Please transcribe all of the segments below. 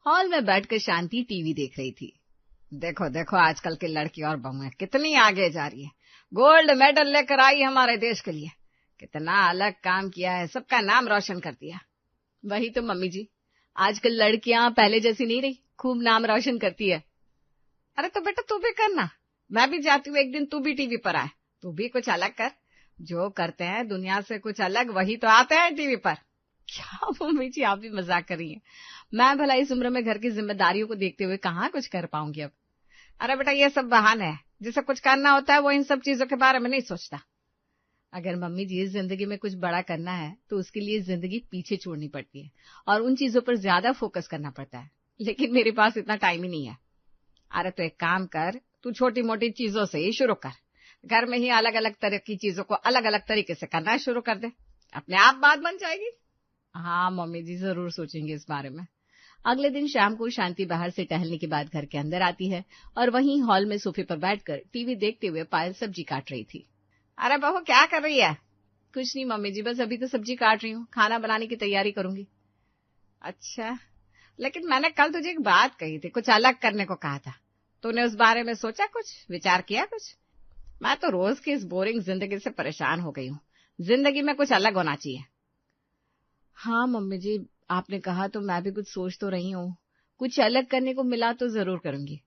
Hall में बैठकर शांति TV देख रही थी। देखो देखो आजकल की लड़की और बहुएं कितनी आगे जा रही है, गोल्ड मेडल लेकर आई हमारे देश के लिए, कितना अलग काम किया है, सबका नाम रोशन कर दिया। वही तो मम्मी जी, आजकल लड़कियां पहले जैसी नहीं रही, खूब नाम रोशन करती है। अरे तो बेटा तू भी करना, मैं भी जाती हूँ एक दिन, तू भी टीवी पर आए, तू भी कुछ अलग कर। जो करते हैं दुनिया से कुछ अलग वही तो आते हैं टीवी पर। क्या मम्मी जी आप भी मजाक कर रही हैं, मैं भला इस उम्र में घर की जिम्मेदारियों को देखते हुए कहाँ कुछ कर पाऊंगी अब। अरे बेटा ये सब बहाने हैं, जिसे कुछ करना होता है वो इन सब चीजों के बारे में नहीं सोचता। अगर मम्मी जी इस जिंदगी में कुछ बड़ा करना है तो उसके लिए जिंदगी पीछे छोड़नी पड़ती है और उन चीजों पर ज्यादा फोकस करना पड़ता है, लेकिन मेरे पास इतना टाइम ही नहीं है। अरे तो एक काम कर, तू छोटी मोटी चीजों से ही शुरू कर, घर में ही अलग अलग तरह की चीजों को अलग अलग तरीके से करना शुरू कर दे, अपने आप बात बन जाएगी। हाँ मम्मी जी जरूर सोचेंगे इस बारे में। अगले दिन शाम को शांति बाहर से टहलने के बाद घर के अंदर आती है और वहीं हॉल में सोफे पर बैठकर टीवी देखते हुए पायल सब्जी काट रही थी। अरे बहू क्या कर रही है? कुछ नहीं मम्मी जी, बस अभी तो सब्जी काट रही हूँ, खाना बनाने की तैयारी करूंगी। अच्छा, लेकिन मैंने कल तुझे एक बात कही थी, कुछ अलग करने को कहा था, तूने उस बारे में सोचा, कुछ विचार किया कुछ? मैं तो रोज की इस बोरिंग जिंदगी से परेशान हो गई हूँ, जिंदगी में कुछ अलग होना चाहिए। हाँ मम्मी जी, आपने कहा तो मैं भी कुछ सोच तो रही हूँ, कुछ अलग करने को मिला तो जरूर करूंगी।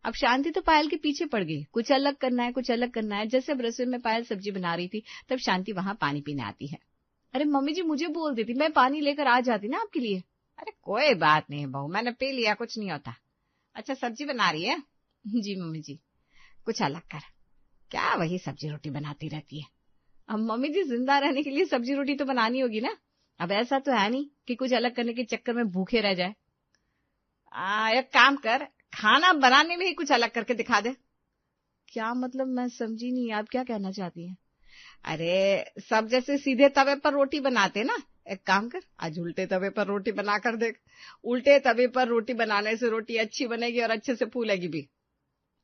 अब शांति तो पायल के पीछे पड़ गई, कुछ अलग करना है, कुछ अलग करना है। जैसे अब रसोई में पायल सब्जी बना रही थी तब शांति वहां पानी पीने आती है। अरे मम्मी जी मुझे बोल देती, मैं पानी लेकर आ जाती ना आपके लिए। अरे कोई बात नहीं बहू, मैंने पी लिया, कुछ नहीं होता। अच्छा सब्जी बना रही है? जी मम्मी जी। कुछ अलग कर, क्या वही सब्जी रोटी बनाती रहती है। अब मम्मी जी जिंदा रहने के लिए सब्जी रोटी तो बनानी होगी ना, अब ऐसा तो है नहीं कि कुछ अलग करने के चक्कर में भूखे रह जाए। एक काम कर, खाना बनाने में ही कुछ अलग करके दिखा दे। क्या मतलब, मैं समझी नहीं, आप क्या कहना चाहती हैं? अरे सब जैसे सीधे तवे पर रोटी बनाते ना, एक काम कर आज उल्टे तवे पर रोटी बना कर देख। उल्टे तवे पर रोटी बनाने से रोटी अच्छी बनेगी और अच्छे से फूलेगी भी।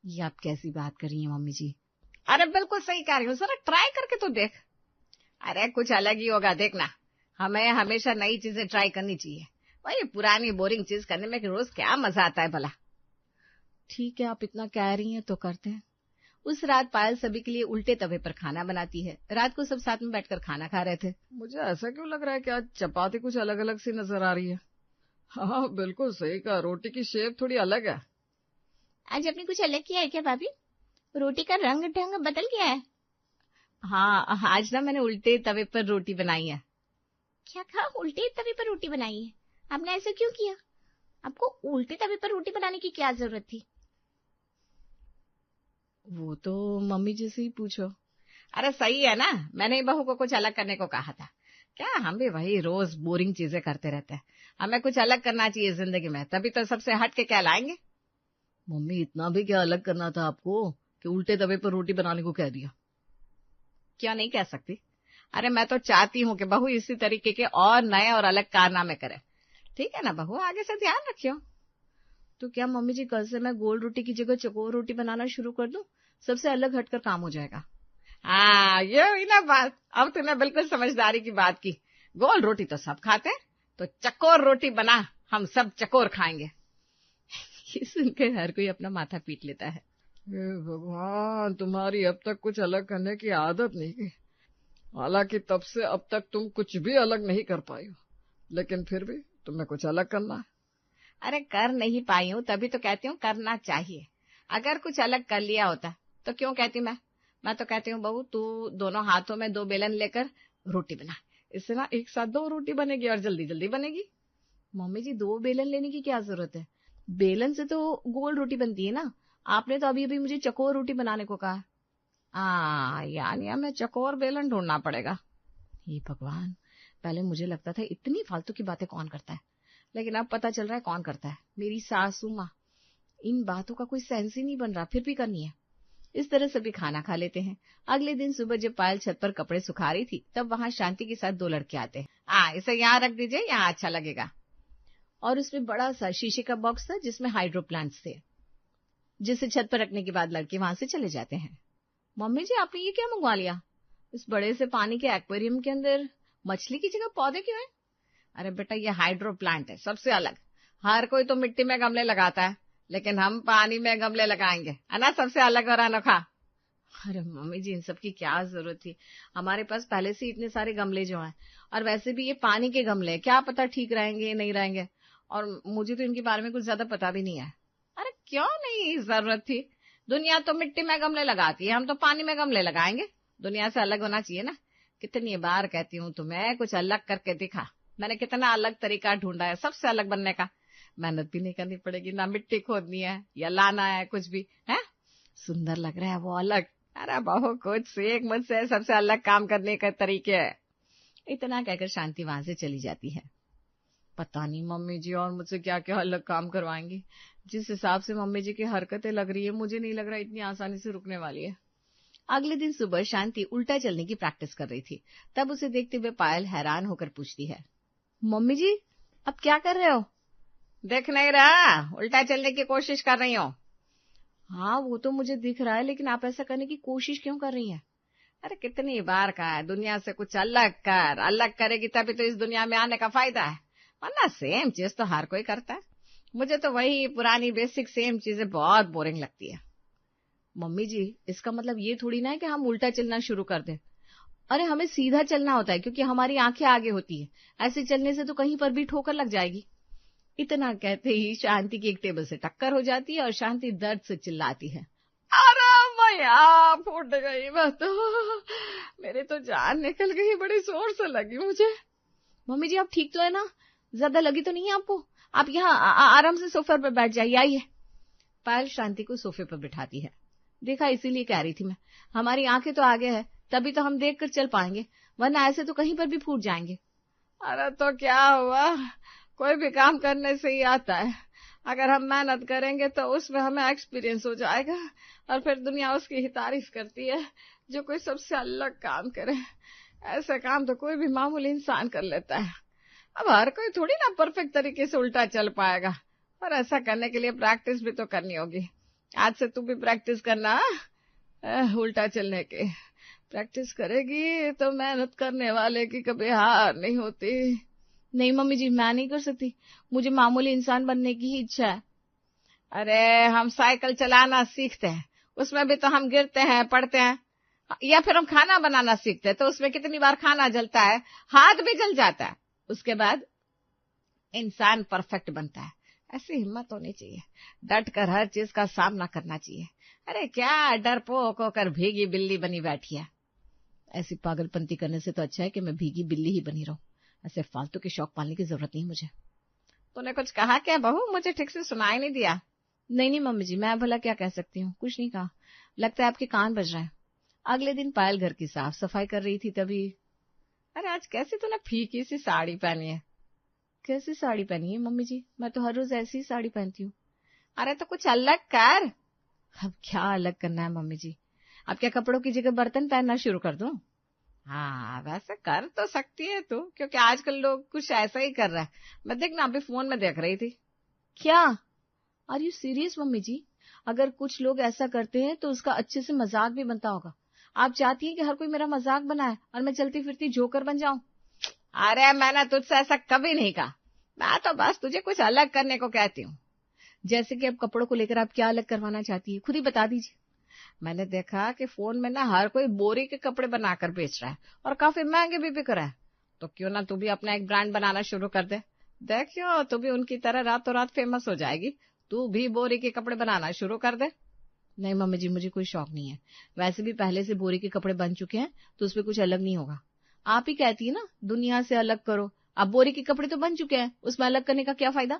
ये आप कैसी बात कर रही हैं मम्मी जी? अरे बिल्कुल सही कह रही हूँ, जरा ट्राई करके तो देख। अरे कुछ अलग ही होगा देखना, हमें हमेशा नई चीजें ट्राई करनी चाहिए, वही पुरानी बोरिंग चीज करने में रोज क्या मजा आता है भला। ठीक है आप इतना कह रही हैं तो करते हैं। उस रात पायल सभी के लिए उल्टे तवे पर खाना बनाती है। रात को सब साथ में बैठकर खाना खा रहे थे। मुझे ऐसा क्यों लग रहा है कि आज चपाती कुछ अलग अलग सी नजर आ रही है। हाँ बिल्कुल सही कहा, रोटी की शेप थोड़ी अलग है। आज आपने कुछ अलग किया है क्या भाभी? रोटी का रंग ढंग बदल गया है। हाँ आज ना मैंने उल्टे तवे पर रोटी बनाई है। क्या कहा, उल्टे तवे पर रोटी बनाई है? आपने ऐसा क्यों किया? आपको उल्टे तवे पर रोटी बनाने की क्या जरूरत थी? वो तो मम्मी जी से ही पूछो। अरे सही है ना, मैंने ही बहू को कुछ अलग करने को कहा था। क्या हम भी वही रोज बोरिंग चीजें करते रहते हैं, हमें कुछ अलग करना चाहिए जिंदगी में, तभी तो सबसे हट के कहलाएंगे। मम्मी इतना भी क्या अलग करना था आपको कि उल्टे तवे पर रोटी बनाने को कह दिया? क्यों नहीं कह सकती? अरे मैं तो चाहती हूँ कि बहू इसी तरीके के और नए और अलग कारनामे करे। ठीक है ना बहू, आगे से ध्यान रखियो। तो क्या मम्मी जी कल से मैं गोल रोटी की जगह चकोर रोटी बनाना शुरू कर दूं? सबसे अलग हटकर काम हो जाएगा। हाँ ये हुई ना बात, अब तूने बिल्कुल समझदारी की बात की। गोल रोटी तो सब खाते हैं, तो चकोर रोटी बना, हम सब चकोर खाएंगे। ये सुनकर हर कोई अपना माथा पीट लेता है। भगवान, तुम्हारी अब तक कुछ अलग करने की आदत नहीं की, हालांकि तब से अब तक तुम कुछ भी अलग नहीं कर पाई हो, लेकिन फिर भी तुम्हें कुछ अलग करना है। अरे कर नहीं पाई हूँ तभी तो कहती हूँ करना चाहिए। अगर कुछ अलग कर लिया होता तो क्यों कहती मैं तो कहती हूँ बहू तू दोनों हाथों में 2 बेलन लेकर रोटी बना, इससे ना एक साथ 2 रोटी बनेगी और जल्दी जल्दी बनेगी। मम्मी जी 2 बेलन लेने की क्या जरूरत है, बेलन से तो गोल रोटी बनती है ना, आपने तो अभी अभी मुझे चकोर रोटी बनाने को कहा। यानी हमें चकोर बेलन ढूंढना पड़ेगा। हे भगवान, पहले मुझे लगता था इतनी फालतू की बातें कौन करता है, लेकिन अब पता चल रहा है कौन करता है, मेरी सासू माँ। इन बातों का कोई सेंस ही नहीं बन रहा, फिर भी करनी है। इस तरह सभी खाना खा लेते हैं। अगले दिन सुबह जब पायल छत पर कपड़े सुखा रही थी तब वहां शांति के साथ 2 लड़के आते हैं। इसे यहाँ रख दीजिए, यहाँ अच्छा लगेगा। और उसमें बड़ा सा शीशे का बॉक्स था जिसमें हाइड्रो प्लांट्स थे, जिसे छत पर रखने के बाद लड़के वहां से चले जाते हैं। मम्मी जी आपने ये क्या मंगवा लिया? इस बड़े से पानी के एक्वेरियम के अंदर मछली की जगह पौधे क्यों है? अरे बेटा ये हाइड्रो प्लांट है, सबसे अलग, हर कोई तो मिट्टी में गमले लगाता है, लेकिन हम पानी में गमले लगाएंगे, है ना, सबसे अलग और अनोखा। अरे मम्मी जी, इन सब की क्या जरूरत थी, हमारे पास पहले से इतने सारे गमले जो हैं, और वैसे भी ये पानी के गमले, क्या पता ठीक रहेंगे नहीं रहेंगे, और मुझे तो इनके बारे में कुछ ज्यादा पता भी नहीं है। अरे क्यों नहीं जरूरत थी, दुनिया तो मिट्टी में गमले लगाती है, हम तो पानी में गमले लगाएंगे, दुनिया से अलग होना चाहिए ना। कितनी बार कहती हूँ तुम्हें, कुछ अलग करके दिखा। मैंने कितना अलग तरीका ढूंढा है सबसे अलग बनने का, मेहनत भी नहीं करनी पड़ेगी, ना मिट्टी खोदनी है या लाना है कुछ भी, है सुंदर लग रहा है वो अलग। अरे बहू कुछ सीख मुझसे, सबसे अलग काम करने के तरीके है। इतना कहकर शांति वहां से चली जाती है। पता नहीं मम्मी जी और मुझसे क्या क्या अलग काम करवाएंगी, जिस हिसाब से मम्मी जी की हरकतें लग रही है, मुझे नहीं लग रहा इतनी आसानी से रुकने वाली है। अगले दिन सुबह शांति उल्टा चलने की प्रैक्टिस कर रही थी, तब उसे देखते हुए पायल हैरान होकर पूछती है, मम्मी जी अब क्या कर रहे हो? देख नहीं रहा, उल्टा चलने की कोशिश कर रही हूँ। हाँ वो तो मुझे दिख रहा है, लेकिन आप ऐसा करने की कोशिश क्यों कर रही हैं? अरे कितनी बार कहा है, दुनिया से कुछ अलग कर, अलग करेगी तभी तो इस दुनिया में आने का फायदा है, वरना सेम चीज तो हर कोई करता है। मुझे तो वही पुरानी बेसिक सेम चीजें बहुत बोरिंग लगती है। मम्मी जी इसका मतलब ये थोड़ी ना है कि हम उल्टा चलना शुरू कर दें। अरे हमें सीधा चलना होता है, क्योंकि हमारी आंखें आगे होती है, ऐसे चलने से तो कहीं पर भी ठोकर लग जाएगी। इतना कहते ही शांति की एक टेबल से टक्कर हो जाती है और शांति दर्द से चिल्लाती है, अरे मैया फूट गई, बस तो मेरी तो जान निकल गई, बड़ी जोर से लगी मुझे। मम्मी जी आप ठीक तो है ना, ज्यादा लगी तो नहीं है आपको? आप यहाँ आराम से सोफे पर बैठ जाइए, आइए। पायल शांति को सोफे पर बिठाती है। देखा, इसीलिए कह रही थी मैं, हमारी आंखें तो आगे है, तभी तो हम देख कर चल पाएंगे, वरना ऐसे तो कहीं पर भी फूट जाएंगे। अरे तो क्या हुआ, कोई भी काम करने से ही आता है, अगर हम मेहनत करेंगे तो उसमें हमें एक्सपीरियंस हो जाएगा, और फिर दुनिया उसकी ही तारीफ करती है जो कोई सबसे अलग काम करे। ऐसे काम तो कोई भी मामूली इंसान कर लेता है, अब हर कोई थोड़ी ना परफेक्ट तरीके से उल्टा चल पाएगा, और ऐसा करने के लिए प्रैक्टिस भी तो करनी होगी। आज से तू भी प्रैक्टिस करना, उल्टा चलने की प्रैक्टिस करेगी तो मेहनत करने वाले की कभी हार नहीं होती। नहीं मम्मी जी मैं नहीं कर सकती, मुझे मामूली इंसान बनने की ही इच्छा है। अरे हम साइकिल चलाना सीखते हैं, उसमें भी तो हम गिरते हैं, पड़ते हैं, या फिर हम खाना बनाना सीखते हैं तो उसमें कितनी बार खाना जलता है, हाथ भी जल जाता है, उसके बाद इंसान परफेक्ट बनता है। ऐसी हिम्मत होनी चाहिए, डट कर हर चीज का सामना करना चाहिए। अरे क्या डरपोक होकर भीगी बिल्ली बनी बैठी है, ऐसी पागलपंती करने से तो अच्छा है कि मैं भीगी बिल्ली ही बनी रहूं, ऐसे फालतू के शौक पालने की जरूरत नहीं मुझे। तूने कुछ कहा क्या बहू, मुझे ठीक से सुनाई नहीं दिया। नहीं मम्मी जी मैं भला क्या कह सकती हूँ, कुछ नहीं कहा, लगता है आपके कान बज रहे हैं। अगले दिन पायल घर की साफ सफाई कर रही थी तभी, अरे आज कैसी तूने फीकी सी साड़ी पहनी है। कैसी साड़ी पहनी है मम्मी जी, मैं तो हर रोज ऐसी ही साड़ी पहनती हूँ। अरे तो कुछ अलग कर। अब क्या अलग करना है मम्मी जी, अब क्या कपड़ों की जगह बर्तन पहनना शुरू कर दूं? हाँ वैसे कर तो सकती है तू, क्योंकि आजकल लोग कुछ ऐसा ही कर रहा है, मैं देखना अभी फोन में देख रही थी। क्या, आर यू सीरियस मम्मी जी? अगर कुछ लोग ऐसा करते हैं तो उसका अच्छे से मजाक भी बनता होगा। आप चाहती हैं कि हर कोई मेरा मजाक बनाए और मैं चलती फिरती जोकर बन जाऊं? अरे मैंने तुझसे ऐसा कभी नहीं कहा, मैं तो बस तुझे कुछ अलग करने को कहती हूँ। जैसे कि अब कपड़ों को लेकर आप क्या अलग करवाना चाहती है, खुद ही बता दीजिए। मैंने देखा कि फोन में ना हर कोई बोरी के कपड़े बनाकर बेच रहा है और काफी महंगे भी बिक रहा है, तो क्यों ना तू भी अपना एक ब्रांड बनाना शुरू कर दे। देखियो तू भी उनकी तरह रातों रात फेमस हो जाएगी, तू भी बोरी के कपड़े बनाना शुरू कर दे। नहीं मम्मी जी मुझे कोई शौक नहीं है, वैसे भी पहले से बोरी के कपड़े बन चुके हैं तो उसमें कुछ अलग नहीं होगा। आप ही कहती है ना दुनिया से अलग करो, अब बोरी के कपड़े तो बन चुके हैं, उसमें अलग करने का क्या फायदा।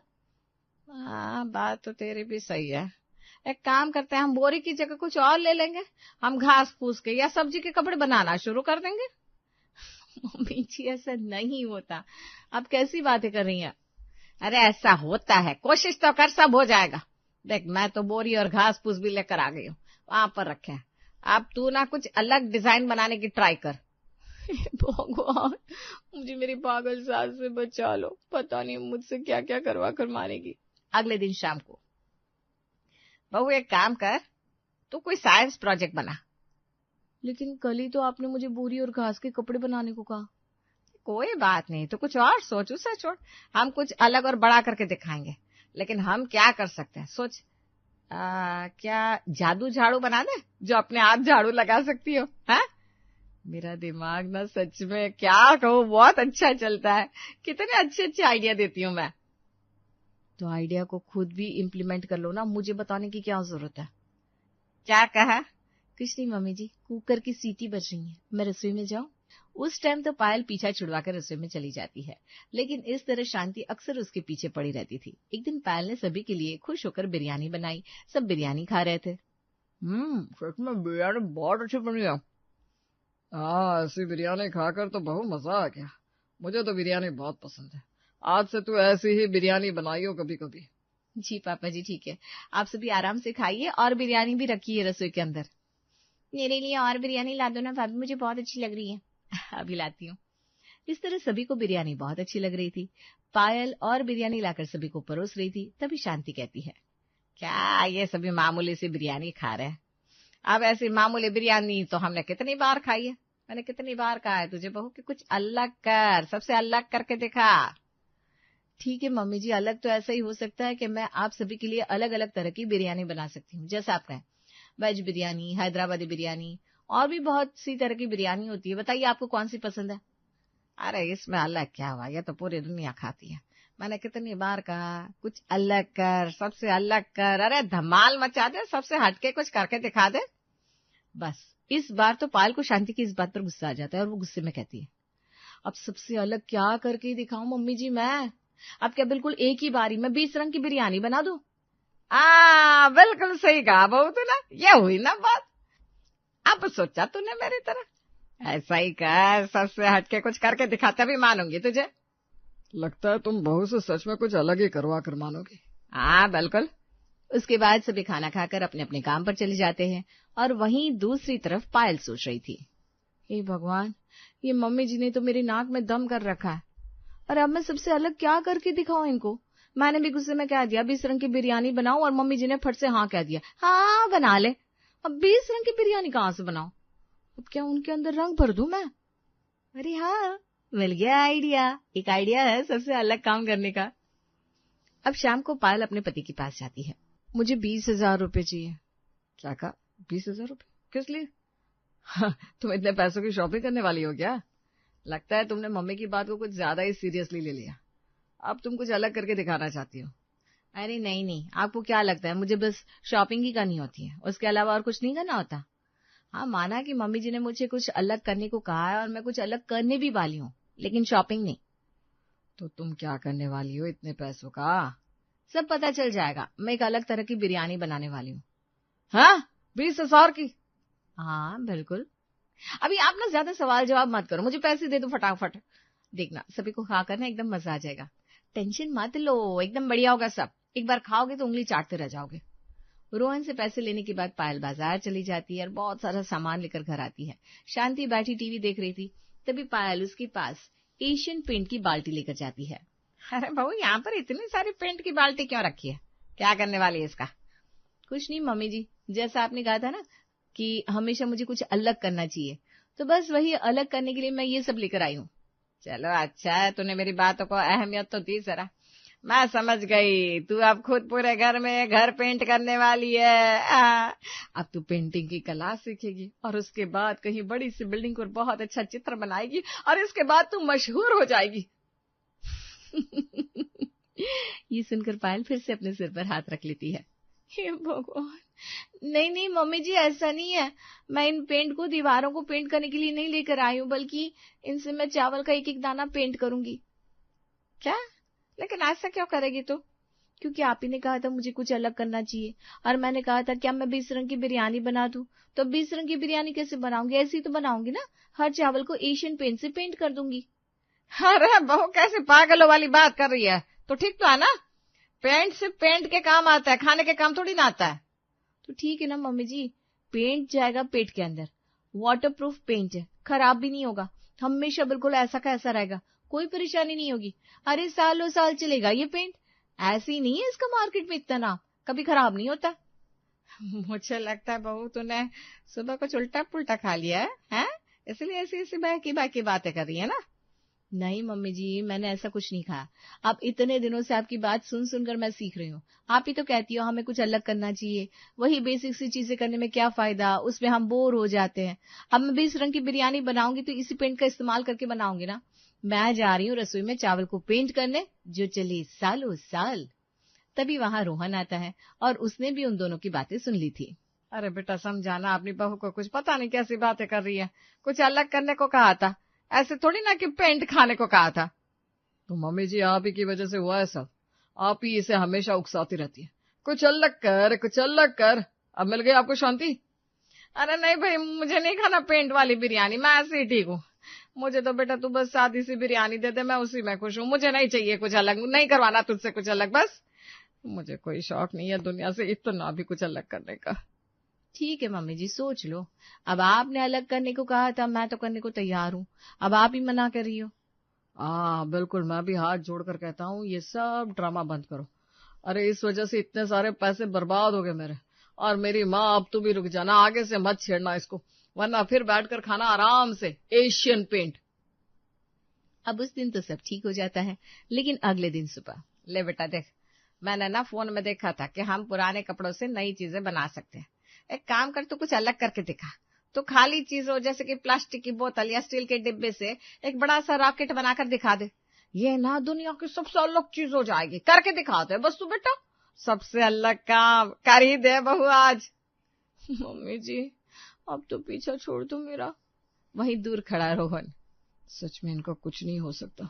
हाँ बात तो तेरी भी सही है, एक काम करते हैं हम बोरी की जगह कुछ और ले लेंगे, हम घास फूस के या सब्जी के कपड़े बनाना शुरू कर देंगे। मम्मी जी ऐसा नहीं होता, आप कैसी बातें कर रही हैं। अरे ऐसा होता है, कोशिश तो कर, सब हो जाएगा। देख मैं तो बोरी और घास फूस भी लेकर आ गई हूँ, वहां पर रखे हैं, अब तू ना कुछ अलग डिजाइन बनाने की ट्राई कर। भगवान मुझे मेरी पागल सास से बचा लो, पता नहीं मुझसे क्या क्या करवा कर मारेगी। अगले दिन शाम को, बहू एक काम कर, तू कोई साइंस प्रोजेक्ट बना। लेकिन कल ही तो आपने मुझे बोरी और घास के कपड़े बनाने को कहा। कोई बात नहीं, तो कुछ और सोच, उसे छोड़, हम कुछ अलग और बड़ा करके दिखाएंगे। लेकिन हम क्या कर सकते हैं, सोच। क्या जादू झाड़ू बना दे जो अपने आप झाड़ू लगा सकती हो? है मेरा दिमाग ना सच में क्या कहूँ बहुत अच्छा चलता है। कितने अच्छे अच्छे आइडिया देती हूँ मैं। तो आइडिया को खुद भी इम्प्लीमेंट कर लो ना, मुझे बताने की क्या जरूरत है। क्या कहा? कुछ नहीं मम्मी जी, कुकर की सीटी बज रही है, मैं रसोई में जाऊं? उस टाइम तो पायल पीछा छुड़वाकर रसोई में चली जाती है, लेकिन इस तरह शांति अक्सर उसके पीछे पड़ी रहती थी। एक दिन पायल ने सभी के लिए खुश होकर बिरयानी बनाई। सब बिरयानी खा रहे थे। सच में बिरयानी बहुत अच्छी बनी है। ऐसी बिरयानी खाकर तो बहुत मजा आ गया। मुझे तो बिरयानी बहुत पसंद है। आज से तू ऐसी ही बिरयानी बनाइयो कभी कभी। जी पापा जी ठीक है, आप सभी आराम से खाइए और बिरयानी भी रखिए रसोई के अंदर। मेरे लिए और बिरयानी ला दो ना भाभी, मुझे बहुत अच्छी लग रही है। अभी लाती हूँ। इस तरह सभी को बिरयानी बहुत अच्छी लग रही थी। पायल और बिरयानी लाकर सभी को परोस रही थी। तभी शांति कहती है, क्या ये सभी मामूली सी बिरयानी खा रहे हैं? अब ऐसी मामूली बिरयानी तो हमने कितनी बार खाई है। मैंने कितनी बार कहा है तुझे बहू कि कुछ अलग कर, सबसे अलग करके दिखा। ठीक है मम्मी जी, अलग तो ऐसा ही हो सकता है कि मैं आप सभी के लिए अलग अलग तरह की बिरयानी बना सकती हूँ। जैसा आप कहें, वेज बिरयानी, हैदराबादी बिरयानी, और भी बहुत सी तरह की बिरयानी होती है। बताइए आपको कौन सी पसंद है? अरे इसमें अलग क्या हुआ, ये तो पूरी दुनिया खाती है। मैंने कितनी बार कहा कुछ अलग कर, सबसे अलग कर। अरे धमाल मचा दे, सबसे हटके कुछ करके दिखा दे। बस इस बार तो पायल को शांति की इस बात पर गुस्सा आ जाता है और वो गुस्से में कहती है, अब सबसे अलग क्या करके दिखाऊं मम्मी जी मैं? अब क्या बिल्कुल एक ही बारी में 20 रंग की बिरयानी बना दूं? बिल्कुल सही कहा बहू तूने, ये हुई ना बात। अब सोचा तूने मेरी तरह। ऐसा ही कर, सबसे हटके कुछ करके दिखाते भी मानूंगी तुझे। लगता है तुम बहू से सच में कुछ अलग ही करवा कर मानोगी। बिल्कुल। उसके बाद सभी खाना खाकर अपने अपने काम पर चले जाते हैं और वहीं दूसरी तरफ पायल सोच रही थी, हे भगवान, ये मम्मी जी ने तो मेरी नाक में दम कर रखा है। और अब मैं सबसे अलग क्या करके दिखाऊं इनको? मैंने भी गुस्से में कह दिया 20 रंग की बिरयानी बनाऊं और मम्मी जी ने फट से हाँ कह दिया। हाँ बना ले। अब 20 रंग की बिरयानी कहाँ से बनाऊं? अब क्या उनके अंदर रंग भर दूं मैं? अरे हाँ, मिल गया आइडिया। एक आइडिया है सबसे अलग काम करने का। अब शाम को पायल अपने पति के पास जाती है। मुझे 20,000 रुपए चाहिए। क्या कहा? 20,000 रुपए किस लिए? तुम इतने पैसों की शॉपिंग करने वाली हो क्या? लगता है तुमने मम्मी की बात को कुछ ज्यादा ही सीरियसली ले लिया। अब तुम कुछ अलग करके दिखाना चाहती हो। अरे नहीं नहीं, आपको क्या लगता है मुझे बस शॉपिंग ही करनी होती है, उसके अलावा और कुछ नहीं करना होता? हाँ माना कि मम्मी जी ने मुझे कुछ अलग करने को कहा है और मैं कुछ अलग करने भी वाली हूँ, लेकिन शॉपिंग नहीं। तो तुम क्या करने वाली हो इतने पैसों का? सब पता चल जाएगा। मैं एक अलग तरह की बिरयानी बनाने वाली हूँ। हाँ 20,000 की? हाँ बिल्कुल। अभी आप ना ज्यादा सवाल जवाब मत करो, मुझे पैसे दे दो फटाफट। देखना सभी को खाकर ना एकदम मजा आ जाएगा। टेंशन मत लो, एकदम बढ़िया होगा सब। एक बार खाओगे तो उंगली चाटते रह जाओगे। रोहन से पैसे लेने के बाद पायल बाजार चली जाती है और बहुत सारा सामान लेकर घर आती है। शांति बैठी टीवी देख रही थी, तभी पायल उसके पास एशियन पेंट की बाल्टी लेकर जाती है। अरे बहू, यहाँ पर इतनी सारी पेंट की बाल्टी क्यों रखी है? क्या करने वाली है इसका? कुछ नहीं मम्मी जी, जैसा आपने कहा था ना कि हमेशा मुझे कुछ अलग करना चाहिए, तो बस वही अलग करने के लिए मैं ये सब लेकर आई हूँ। चलो अच्छा है, तूने मेरी बातों को अहमियत तो दी जरा। मैं समझ गई, तू अब खुद पूरे घर में घर पेंट करने वाली है। अब तू पेंटिंग की कला सीखेगी और उसके बाद कहीं बड़ी सी बिल्डिंग पर बहुत अच्छा चित्र बनाएगी और इसके बाद तू मशहूर हो जाएगी। ये सुनकर पायल फिर से अपने सिर पर हाथ रख लेती है। हे भगवान, नहीं नहीं मम्मी जी, ऐसा नहीं है। मैं इन पेंट को दीवारों को पेंट करने के लिए नहीं लेकर आई हूँ, बल्कि इनसे मैं चावल का एक एक दाना पेंट करूंगी। क्या? लेकिन ऐसा क्यों करेगी तू? क्योंकि आप ही ने कहा था मुझे कुछ अलग करना चाहिए, और मैंने कहा था क्या मैं 20 रंग की बिरयानी बना दूं? तो 20 रंग की बिरयानी कैसे बनाऊंगी? ऐसी तो बनाऊंगी ना, हर चावल को एशियन पेंट से पेंट कर दूंगी। अरे बहू, कैसे पागलों वाली बात कर रही है? तो ठीक तो है ना, पेंट सिर्फ पेंट के काम आता है, खाने के काम थोड़ी ना आता है। तो ठीक है ना मम्मी जी, पेंट जाएगा पेट के अंदर, वाटरप्रूफ पेंट है, खराब भी नहीं होगा, हमेशा बिल्कुल ऐसा का ऐसा रहेगा, कोई परेशानी नहीं होगी। अरे सालों साल चलेगा ये पेंट, ऐसी नहीं है इसका मार्केट में इतना नाम, कभी खराब नहीं होता। मुझे लगता है बहू तूने सुबह कुछ उल्टा पुल्टा खा लिया है, इसलिए ऐसी ऐसी बाकी बातें कर रही है ना। नहीं मम्मी जी, मैंने ऐसा कुछ नहीं कहा। अब इतने दिनों से आपकी बात सुन सुनकर मैं सीख रही हूँ। आप ही तो कहती हो हमें कुछ अलग करना चाहिए। वही बेसिक सी चीजें करने में क्या फायदा, उसमें हम बोर हो जाते हैं। अब मैं भी इस रंग की बिरयानी बनाऊंगी तो इसी पेंट का इस्तेमाल करके बनाऊंगी ना। मैं जा रही हूँ रसोई में चावल को पेंट करने, जो चले सालों साल। तभी वहां रोहन आता है और उसने भी उन दोनों की बातें सुन ली थी। अरे बेटा समझाना अपनी बहू को, कुछ पता नहीं कैसी बातें कर रही है। कुछ अलग करने को कहा था, ऐसे थोड़ी ना कि पेंट खाने को कहा था। तो मम्मी जी आप ही की वजह से हुआ है सब। आप ही इसे हमेशा उकसाती रहती है, कुछ अलग कर कुछ अलग कर। अब मिल गई आपको शांति? अरे नहीं भाई, मुझे नहीं खाना पेंट वाली बिरयानी, मैं ऐसे ही ठीक हूँ। मुझे तो बेटा तू बस सादी सी बिरयानी दे दे, मैं उसी में खुश हूँ। मुझे नहीं चाहिए कुछ अलग, नहीं करवाना तुझसे कुछ अलग। बस मुझे कोई शौक नहीं है दुनिया से इतना भी कुछ अलग करने का। ठीक है मम्मी जी, सोच लो। अब आपने अलग करने को कहा था, मैं तो करने को तैयार हूँ। अब आप ही मना कर रही हो। बिल्कुल, मैं भी हाथ जोड़कर कहता हूँ ये सब ड्रामा बंद करो। अरे इस वजह से इतने सारे पैसे बर्बाद हो गए मेरे और मेरी माँ। अब तू भी रुक जाना, आगे से मत छेड़ना इसको, वरना फिर बैठकर खाना आराम से एशियन पेंट। अब उस दिन तो सब ठीक हो जाता है, लेकिन अगले दिन सुबह। ले बेटा देख, मैंने ना फोन में देखा था कि हम पुराने कपड़ों से नई चीजें बना सकते हैं। एक काम कर, तू कुछ अलग करके दिखा। तो खाली चीज हो जैसे कि प्लास्टिक की बोतल या स्टील के डिब्बे से एक बड़ा सा रॉकेट बनाकर दिखा दे। ये ना दुनिया की सबसे अलग चीज हो जाएगी, करके दिखा दे बस तू बेटा। सबसे अलग काम कर ही दे बहू आज। मम्मी जी अब तो पीछा छोड़ दो मेरा। वहीं दूर खड़ा रोहन। सच में इनका कुछ नहीं हो सकता,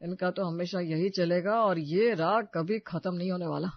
इनका तो हमेशा यही चलेगा और ये राग कभी खत्म नहीं होने वाला।